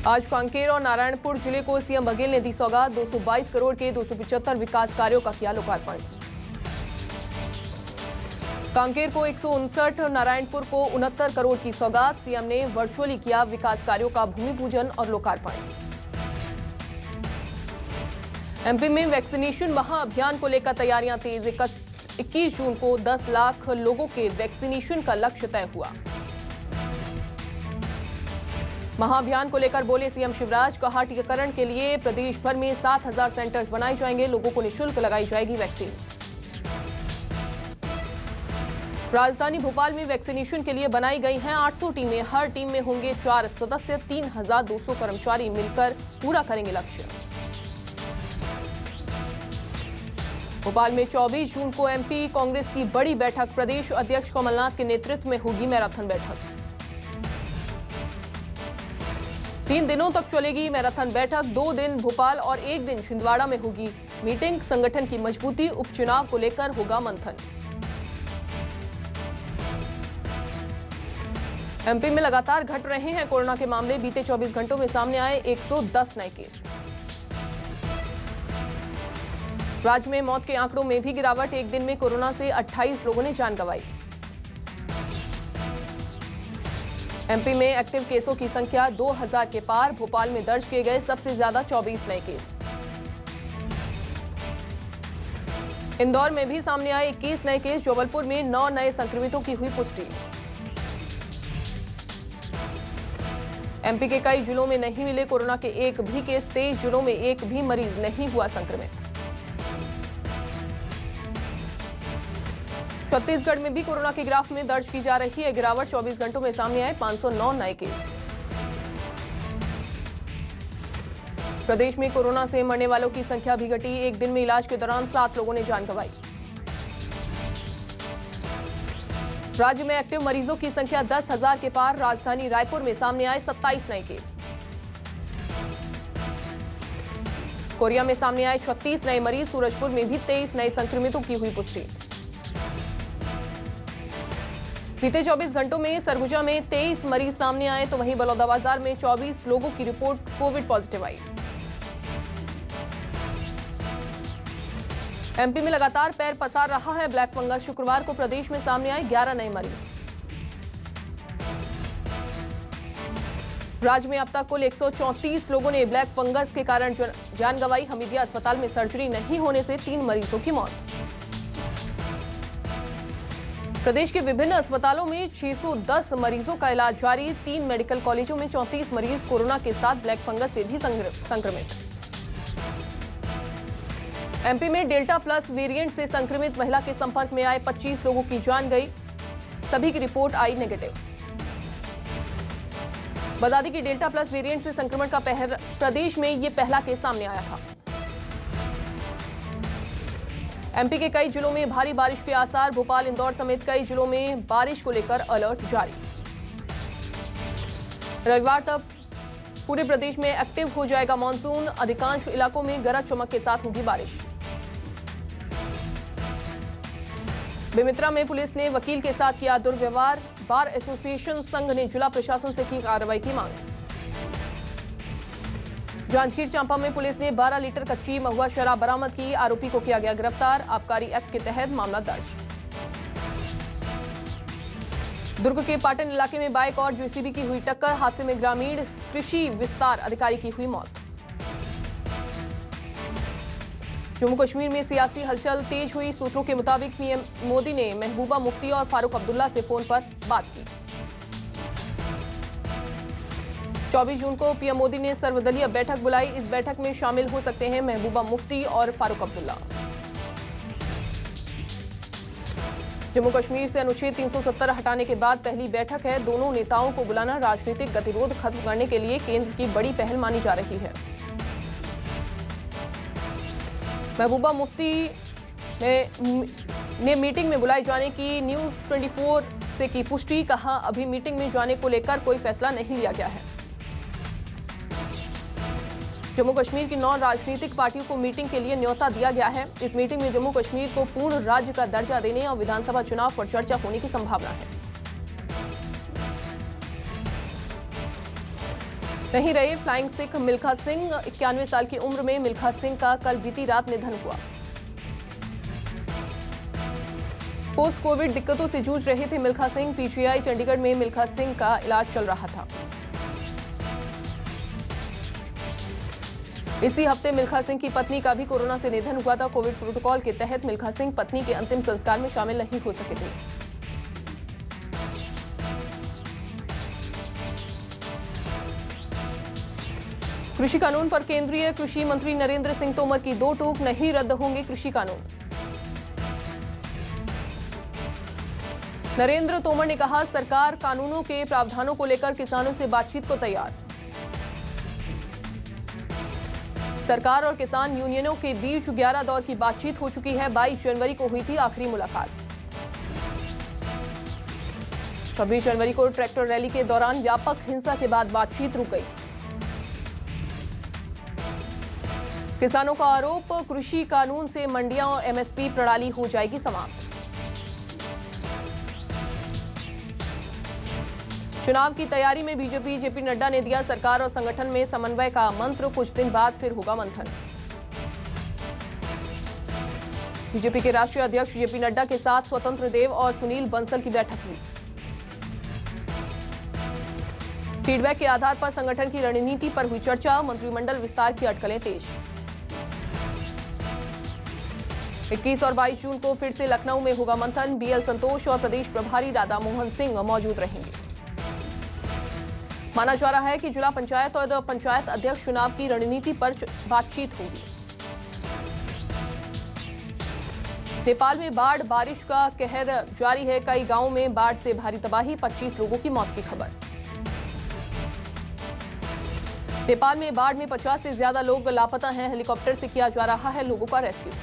आज कांकेर और नारायणपुर जिले को सीएम बघेल ने दी सौगात। 222 करोड़ के 275 विकास कार्यों का किया लोकार्पण। कांकेर को 159, नारायणपुर को 69 करोड़ की सौगात। सीएम ने वर्चुअली किया विकास कार्यों का भूमि पूजन और लोकार्पण। एमपी में वैक्सीनेशन महाअभियान को लेकर तैयारियां तेज। 21 जून को 10 लाख लोगों के वैक्सीनेशन का लक्ष्य तय हुआ। महाअभियान को लेकर बोले सीएम शिवराज। कहा, टीकाकरण के लिए प्रदेश भर में 7000 सेंटर्स बनाए जाएंगे। लोगों को निःशुल्क लगाई जाएगी वैक्सीन। राजधानी भोपाल में वैक्सीनेशन के लिए बनाई गई हैं 800 टीमें। हर टीम में होंगे 4 सदस्य। 3200 कर्मचारी मिलकर पूरा करेंगे लक्ष्य। भोपाल में 24 जून को एमपी कांग्रेस की बड़ी बैठक। प्रदेश अध्यक्ष कमलनाथ के नेतृत्व में होगी मैराथन बैठक। 3 दिनों तक चलेगी मैराथन बैठक। 2 दिन भोपाल और 1 दिन छिंदवाड़ा में होगी मीटिंग। संगठन की मजबूती, उपचुनाव को लेकर होगा मंथन। एमपी में लगातार घट रहे हैं कोरोना के मामले। बीते 24 घंटों में सामने आए 110 नए केस। राज्य में मौत के आंकड़ों में भी गिरावट। एक दिन में कोरोना से 28 लोगों ने जान गंवाई। एमपी में एक्टिव केसों की संख्या 2000 के पार। भोपाल में दर्ज किए गए सबसे ज्यादा 24 नए केस। इंदौर में भी सामने आए 21 नए केस। जबलपुर में 9 नए संक्रमितों की हुई पुष्टि। एमपी के कई जिलों में नहीं मिले कोरोना के एक भी केस। 23 जिलों में एक भी मरीज नहीं हुआ संक्रमित। छत्तीसगढ़ में भी कोरोना के ग्राफ में दर्ज की जा रही है गिरावट। 24 घंटों में सामने आए 509 नए केस। प्रदेश में कोरोना से मरने वालों की संख्या भी घटी। एक दिन में इलाज के दौरान 7 लोगों ने जान गंवाई। राज्य में एक्टिव मरीजों की संख्या 10,000 के पार। राजधानी रायपुर में सामने आए 27 नए केस। कोरिया में सामने आए 36 नए मरीज। सूरजपुर में भी 23 नए संक्रमितों की हुई पुष्टि। बीते 24 घंटों में सरगुजा में 23 मरीज सामने आए, तो वहीं बलौदाबाजार में 24 लोगों की रिपोर्ट कोविड पॉजिटिव आई। एमपी में लगातार पैर पसार रहा है ब्लैक फंगस। शुक्रवार को प्रदेश में सामने आए 11 नए मरीज। राज्य में अब तक कुल 134 लोगों ने ब्लैक फंगस के कारण जान गंवाई। हमीदिया अस्पताल में सर्जरी नहीं होने से 3 मरीजों की मौत। प्रदेश के विभिन्न अस्पतालों में 610 मरीजों का इलाज जारी। 3 मेडिकल कॉलेजों में 34 मरीज कोरोना के साथ ब्लैक फंगस से भी संक्रमित। एमपी में डेल्टा प्लस वेरिएंट से संक्रमित महिला के संपर्क में आए 25 लोगों की जान गई। सभी की रिपोर्ट आई नेगेटिव। बता दें कि डेल्टा प्लस वेरिएंट से संक्रमण का प्रदेश में ये पहला केस सामने आया था। एमपी के कई जिलों में भारी बारिश के आसार। भोपाल, इंदौर समेत कई जिलों में बारिश को लेकर अलर्ट जारी। रविवार तक पूरे प्रदेश में एक्टिव हो जाएगा मॉनसून। अधिकांश इलाकों में गरज चमक के साथ होगी बारिश। बेमित्रा में पुलिस ने वकील के साथ किया दुर्व्यवहार। बार एसोसिएशन संघ ने जिला प्रशासन से की कार्रवाई की मांग। जांजगीर चांपा में पुलिस ने 12 लीटर कच्ची महुआ शराब बरामद की। आरोपी को किया गया गिरफ्तार। आबकारी एक्ट के तहत मामला दर्ज। दुर्ग के पाटन इलाके में बाइक और जेसीबी की हुई टक्कर। हादसे में ग्रामीण कृषि विस्तार अधिकारी की हुई मौत। जम्मू कश्मीर में सियासी हलचल तेज हुई। सूत्रों के मुताबिक पीएम मोदी ने महबूबा मुफ्ती और फारूक अब्दुल्ला से फोन पर बात की। 24 जून को पीएम मोदी ने सर्वदलीय बैठक बुलाई। इस बैठक में शामिल हो सकते हैं महबूबा मुफ्ती और फारूक अब्दुल्ला। जम्मू कश्मीर से अनुच्छेद 370 हटाने के बाद पहली बैठक है। दोनों नेताओं को बुलाना राजनीतिक गतिरोध खत्म करने के लिए केंद्र की बड़ी पहल मानी जा रही है। महबूबा मुफ्ती ने मीटिंग में बुलाए जाने की न्यूज 24 से की पुष्टि। कहा, अभी मीटिंग में जाने को लेकर कोई फैसला नहीं लिया गया है। जम्मू कश्मीर की 9 राजनीतिक पार्टियों को मीटिंग के लिए न्योता दिया गया है। इस मीटिंग में जम्मू कश्मीर को पूर्ण राज्य का दर्जा देने और विधानसभा चुनाव पर चर्चा होने की संभावना है। नहीं रहे फ्लाइंग सिख मिल्खा सिंह। 91 साल की उम्र में मिल्खा सिंह का कल बीती रात निधन हुआ। पोस्ट कोविड दिक्कतों से जूझ रहे थे मिल्खा सिंह। पीजीआई चंडीगढ़ में मिल्खा सिंह का इलाज चल रहा था। इसी हफ्ते मिल्खा सिंह की पत्नी का भी कोरोना से निधन हुआ था। कोविड प्रोटोकॉल के तहत मिल्खा सिंह पत्नी के अंतिम संस्कार में शामिल नहीं हो सके थे। कृषि कानून पर केंद्रीय कृषि मंत्री नरेंद्र सिंह तोमर की दो टूक। नहीं रद्द होंगे कृषि कानून। नरेंद्र तोमर ने कहा, सरकार कानूनों के प्रावधानों को लेकर किसानों से बातचीत को तैयार। सरकार और किसान यूनियनों के बीच 11 दौर की बातचीत हो चुकी है। 22 जनवरी को हुई थी आखिरी मुलाकात। 26 जनवरी को ट्रैक्टर रैली के दौरान व्यापक हिंसा के बाद बातचीत रुक गई थी। किसानों का आरोप, कृषि कानून से मंडियां और एमएसपी प्रणाली हो जाएगी समाप्त। चुनाव की तैयारी में बीजेपी जेपी नड्डा ने दिया सरकार और संगठन में समन्वय का मंत्र। कुछ दिन बाद फिर होगा मंथन। बीजेपी के राष्ट्रीय अध्यक्ष जेपी नड्डा के साथ स्वतंत्र देव और सुनील बंसल की बैठक हुई। फीडबैक के आधार पर संगठन की रणनीति पर हुई चर्चा। मंत्रिमंडल विस्तार की अटकलें तेज। 21 और 22 जून को फिर से लखनऊ में होगा मंथन। बीएल संतोष और प्रदेश प्रभारी राधा मोहन सिंह मौजूद रहेंगे। माना जा रहा है कि जिला पंचायत और पंचायत अध्यक्ष चुनाव की रणनीति पर बातचीत होगी। नेपाल में बाढ़, बारिश का कहर जारी है। कई गांवों में बाढ़ से भारी तबाही, 25 लोगों की मौत की खबर। नेपाल में बाढ़ में 50 से ज्यादा लोग लापता हैं। हेलीकॉप्टर से किया जा रहा है लोगों का रेस्क्यू।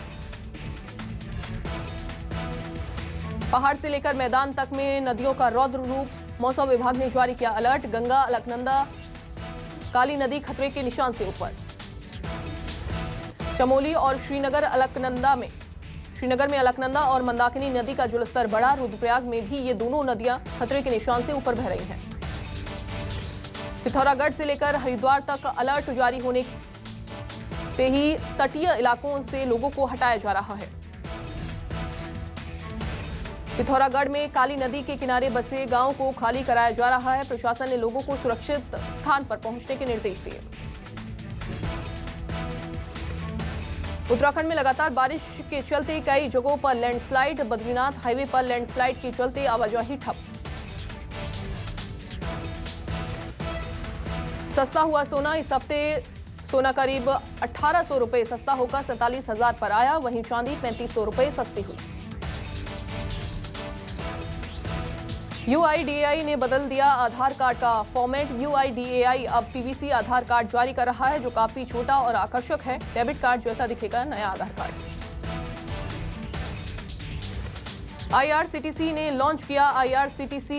पहाड़ से लेकर मैदान तक में नदियों का रौद्र रूप। मौसम विभाग ने जारी किया अलर्ट। गंगा, अलकनंदा, काली नदी खतरे के निशान से ऊपर। चमोली और श्रीनगर में अलकनंदा और मंदाकिनी नदी का जलस्तर बढ़ा। रुद्रप्रयाग में भी ये दोनों नदियां खतरे के निशान से ऊपर बह रही हैं। पिथौरागढ़ से लेकर हरिद्वार तक अलर्ट जारी होने से ही तटीय इलाकों से लोगों को हटाया जा रहा है। पिथौरागढ़ में काली नदी के किनारे बसे गांव को खाली कराया जा रहा है। प्रशासन ने लोगों को सुरक्षित स्थान पर पहुंचने के निर्देश दिए। उत्तराखंड में लगातार बारिश के चलते कई जगहों पर लैंडस्लाइड। बद्रीनाथ हाईवे पर लैंडस्लाइड के चलते आवाजाही ठप। सस्ता हुआ सोना। इस हफ्ते सोना करीब 1800 रुपए सस्ता होकर 47,000 पर आया। वहीं चांदी 3500 रुपए सस्ती हुई। UIDAI ने बदल दिया आधार कार्ड का फॉर्मेट। UIDAI अब PVC आधार कार्ड जारी कर रहा है, जो काफी छोटा और आकर्षक है। डेबिट कार्ड जैसा दिखेगा नया आधार कार्ड। IRCTC ने लॉन्च किया IRCTC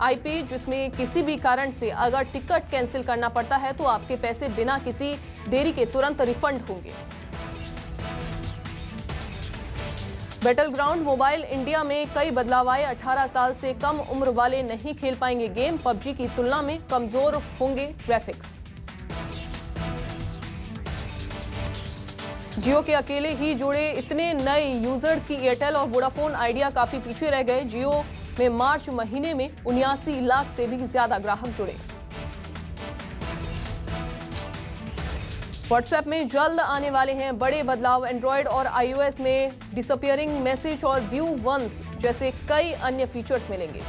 IP, जिसमें किसी भी कारण से अगर टिकट कैंसिल करना पड़ता है तो आपके पैसे बिना किसी देरी के तुरंत रिफंड होंगे। बैटल ग्राउंड मोबाइल इंडिया में कई बदलाव आए। 18 साल से कम उम्र वाले नहीं खेल पाएंगे गेम। PUBG की तुलना में कमजोर होंगे ग्राफिक्स। जियो के अकेले ही जुड़े इतने नए यूजर्स की एयरटेल और वोडाफोन आइडिया काफी पीछे रह गए। जियो में मार्च महीने में 79 लाख से भी ज्यादा ग्राहक जुड़े। व्हाट्सएप में जल्द आने वाले हैं बड़े बदलाव। एंड्रॉयड और iOS में डिसअपियरिंग मैसेज और व्यू वंस जैसे कई अन्य फीचर्स मिलेंगे।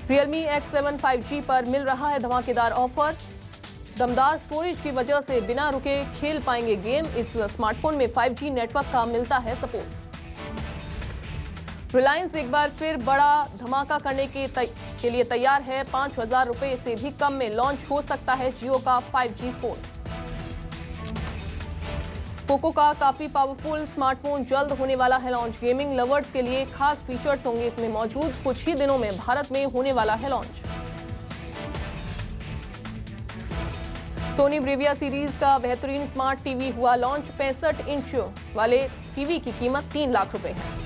Realme X7 5G पर मिल रहा है धमाकेदार ऑफर। दमदार स्टोरेज की वजह से बिना रुके खेल पाएंगे गेम। इस स्मार्टफोन में 5G नेटवर्क का मिलता है सपोर्ट। रिलायंस एक बार फिर बड़ा धमाका करने के लिए तैयार है। 5,000 रुपए से भी कम में लॉन्च हो सकता है जियो का 5G फोन। पोको का काफी पावरफुल स्मार्टफोन जल्द होने वाला है लॉन्च। गेमिंग लवर्स के लिए खास फीचर्स होंगे इसमें मौजूद। कुछ ही दिनों में भारत में होने वाला है लॉन्च। सोनी ब्रेविया सीरीज का बेहतरीन स्मार्ट टीवी हुआ लॉन्च। 65 इंच वाले टीवी की कीमत 3 लाख रुपए है।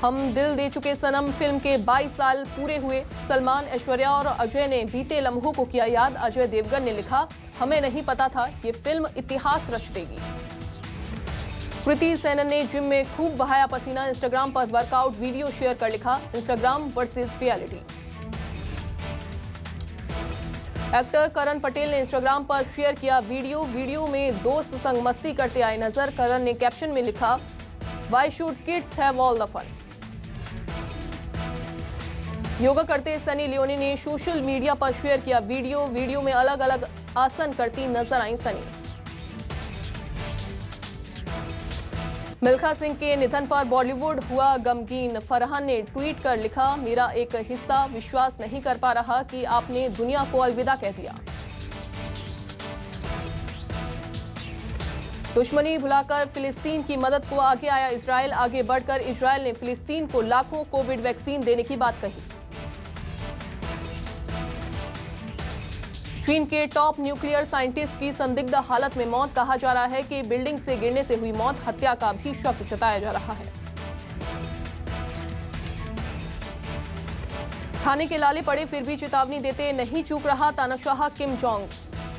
हम दिल दे चुके सनम फिल्म के 22 साल पूरे हुए। सलमान, ऐश्वर्या और अजय ने बीते लम्हों को किया याद। अजय देवगन ने लिखा, हमें नहीं पता था ये फिल्म इतिहास रच देगी। कृति सेनन ने जिम में खूब बहाया पसीना। इंस्टाग्राम पर वर्कआउट वीडियो शेयर कर लिखा, इंस्टाग्राम वर्सेस रियलिटी। एक्टर करण पटेल ने इंस्टाग्राम पर शेयर किया वीडियो में दोस्त संग मस्ती करते आए नजर। करण ने कैप्शन में लिखा, why should kids have all the fun. Yoga करते सनी लियोनी ने सोशल मीडिया पर शेयर किया वीडियो में अलग अलग आसन करती नजर आई सनी। मिल्खा सिंह के निधन पर बॉलीवुड हुआ गमगीन। फरहान ने ट्वीट कर लिखा, मेरा एक हिस्सा विश्वास नहीं कर पा रहा कि आपने दुनिया को अलविदा कह दिया। दुश्मनी भुलाकर फिलिस्तीन की मदद को आगे आया इजराइल। आगे बढ़कर इजराइल ने फिलिस्तीन को लाखों कोविड वैक्सीन देने की बात कही। चीन के टॉप न्यूक्लियर साइंटिस्ट की संदिग्ध हालत में मौत। कहा जा रहा है कि बिल्डिंग से गिरने से हुई मौत। हत्या का भी शक जताया जा रहा है। खाने के लाले पड़े फिर भी चेतावनी देते नहीं चूक रहा तानाशाह किम जोंग।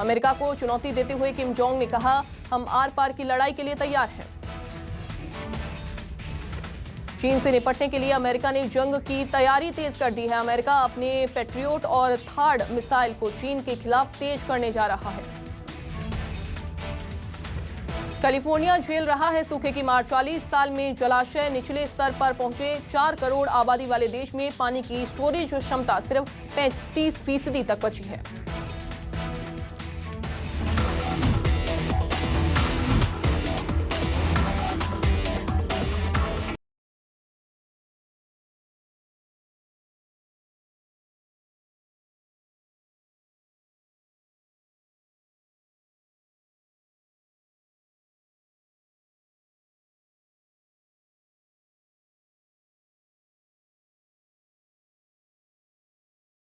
अमेरिका को चुनौती देते हुए किम जोंग ने कहा, हम आर पार की लड़ाई के लिए तैयार हैं। चीन से निपटने के लिए अमेरिका ने जंग की तैयारी तेज कर दी है। अमेरिका अपने पैट्रियोट और थार्ड मिसाइल को चीन के खिलाफ तेज करने जा रहा है। कैलिफोर्निया झेल रहा है सूखे की मार। 40 साल में जलाशय निचले स्तर पर पहुंचे। 4 करोड़ आबादी वाले देश में पानी की स्टोरेज क्षमता सिर्फ 35% तक बची है।